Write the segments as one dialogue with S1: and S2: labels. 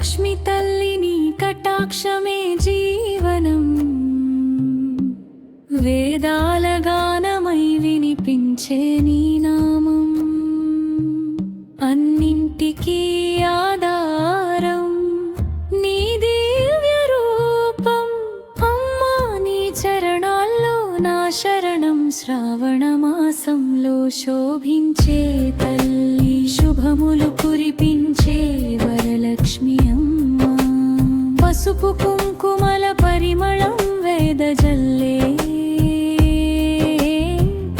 S1: వరలక్ష్మి తల్లిని కటాక్షమే జీవనం, వేదాల గానమై వినిపించే నీ నామం, అన్నింటికీ ఆధారం నీ దివ్య రూపం. అమ్మా నీ చరణాల్లో నా శరణం, శ్రావణ మాసంలో శోభించే తల్లి, శుభములు కురిపించే వరలక్ష్మి అమ్మా. పసుపు కుంకుమల పరిమళం వేదజల్లే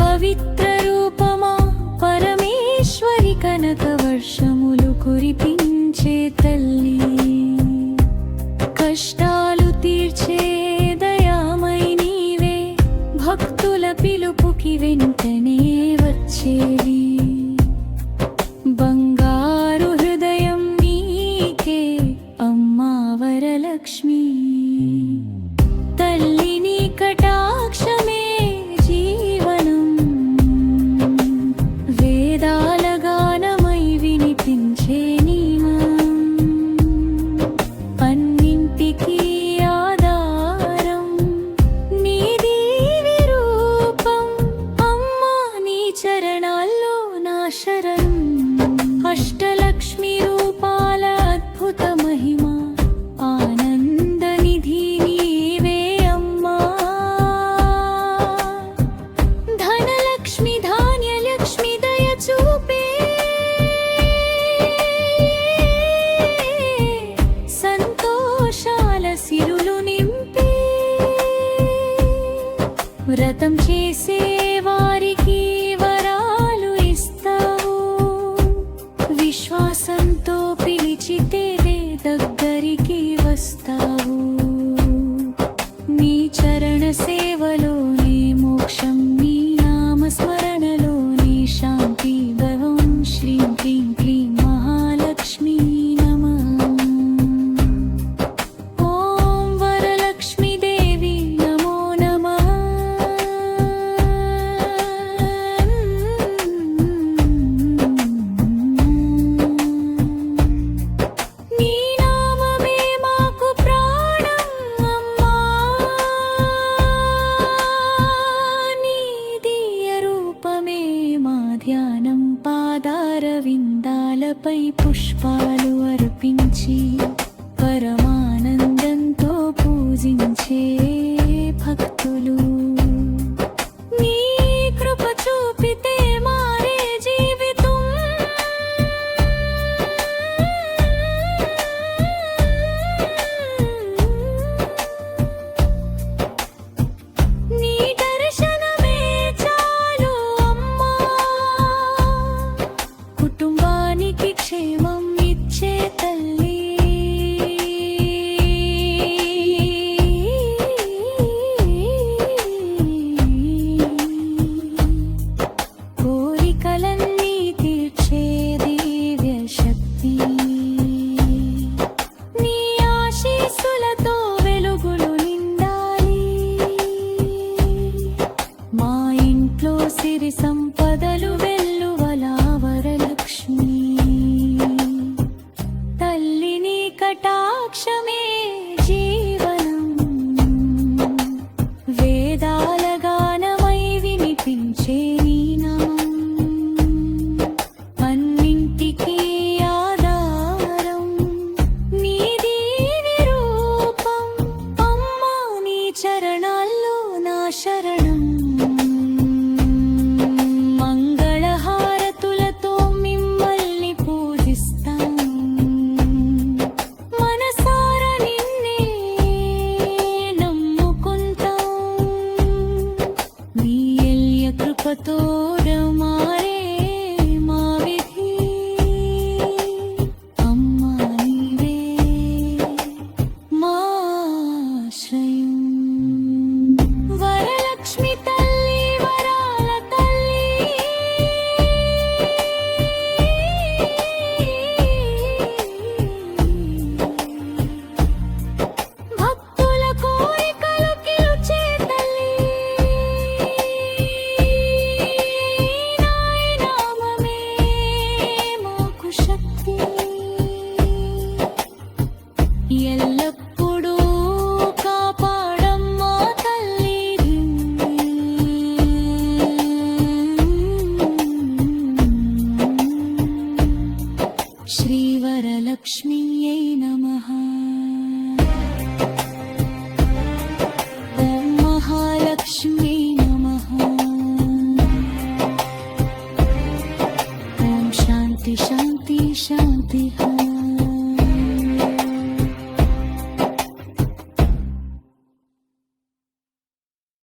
S1: పవిత్ర రూపమా, పరమేశ్వరి కనక వర్షములు కురిపించే తల్లి, కష్టాలు తీర్చే దయామై నీవే, భక్తుల పిలుపుకి వెంటనే వచ్చేవి. బంగారు హృదయం నీకే అమ్మా వరలక్ష్మి తల్లి, నీ కటాక్షమే జీవనం, వేదాల గానమై వినిపించే నీ నామం, అన్నింటికీ ఆధారం నీ దివ్య రూపం. అమ్మా నీ చరణాల్లో నా శరణం, అష్టలక్ష్మి రూపాల అద్భుత మహిమ, ఆనందనిధి నీవే అమ్మా. ధనలక్ష్మి ధాన్యలక్ష్మి దయ చూపే, సంతోషాల సిరులు నింపే, వ్రతం చేసే వారికి వరాలు ఇస్తావు, విశ్వాసంతో పిలిచితే దగ్గరికి వస్తావు. నీ చరణ సేవలోనే మోక్షం, నీ నామస్మరణలోనే శాంతి. ఓం శ్రీం క్లీం క్లీం మహాలక్ష్మీ నమః. ఓం వరలక్ష్మీ దేవి నమో నమః. నీ నామమే మాకు ప్రాణం అమ్మా, నీ దివ్య రూపమే మా ధ్యానం. పాదార విందాలపై పుష్పాలు అర్పించి పరమానందంతో పూజించే భక్తులు, నీ కృప చూపితే మారే జీవితం. నీ దర్శనమే చాలు అమ్మా, కుటుంబానికి క్షేమం ఇచ్చే తల్లి. కోరికలన్నీ తీర్చే దివ్య శక్తి, నీ ఆశీస్సులతో వెలుగులు నిండాలి. మా ఇంట్లో సిరి సంపదలు వెల్లువలా వరలక్ష్మి తల్లి, నీ కటాక్షమే